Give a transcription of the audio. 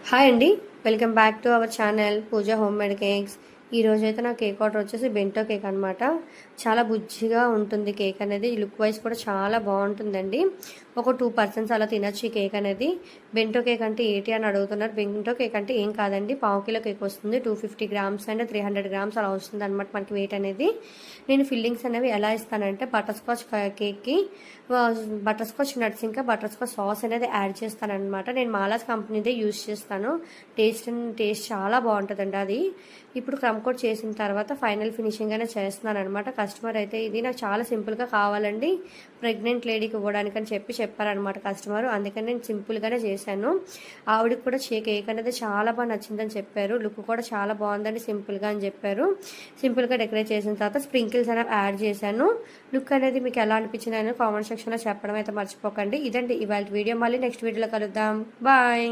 Hi అండి, welcome back to our channel Pooja home made cakes. ఈరోజైతే నా కేక్ ఆర్డర్ వచ్చేసి బెంటో కేక్ అనమాట. చాలా బుజ్జిగా ఉంటుంది కేక్ అనేది. లుక్ వైజ్ కూడా చాలా బాగుంటుందండి. ఒక 2 పర్సన్స్ అలా తినచ్చు ఈ కేక్ అనేది. బెంటో కేక్ అంటే ఏంటి అని అడుగుతున్నారు. బెంటో కేక్ అంటే ఏం కాదండి, 1/2 కిలో కేక్ వస్తుంది. 250 గ్రామ్స్ అండ్ 300 గ్రామ్స్ అలా వస్తుంది అనమాట మనకి వెయిట్ అనేది. నేను ఫిల్లింగ్స్ అనేవి ఎలా ఇస్తానంటే బటర్ స్కాచ్ కేక్కి బటర్ స్కాచ్ నట్స్ ఇంకా బటర్ స్కాచ్ సాస్ అనేది యాడ్ చేస్తానమాట. నేను మాలాస్ కంపెనీదే యూజ్ చేస్తాను. టేస్ట్ చాలా బాగుంటుందండి అది. ఇప్పుడు క్రమ్ కోట్ చేసిన తర్వాత ఫైనల్ ఫినిషింగ్ అనేది చేస్తున్నాను అనమాట. కస్టమర్ అయితే ఇది నాకు చాలా సింపుల్గా కావాలండి, ప్రెగ్నెంట్ లేడీకి ఇవ్వడానికి అని చెప్పారనమాట కస్టమర్. అందుకని నేను సింపుల్గానే చేశాను. ఆవిడకి కూడా కేక్ అనేది చాలా బాగా నచ్చిందని చెప్పారు. లుక్ కూడా చాలా బాగుందండి సింపుల్గా అని చెప్పారు. సింపుల్గా డెకరేట్ చేసిన తర్వాత స్ప్రింకిల్స్ అనేవి యాడ్ చేశాను. లుక్ అనేది మీకు ఎలా అనిపించింది అని కామెంట్ సెక్షన్లో చెప్పడం అయితే మర్చిపోకండి. ఇదండి ఇవాళ వీడియో. మళ్ళీ నెక్స్ట్ వీడియోలో కలుద్దాం. బాయ్.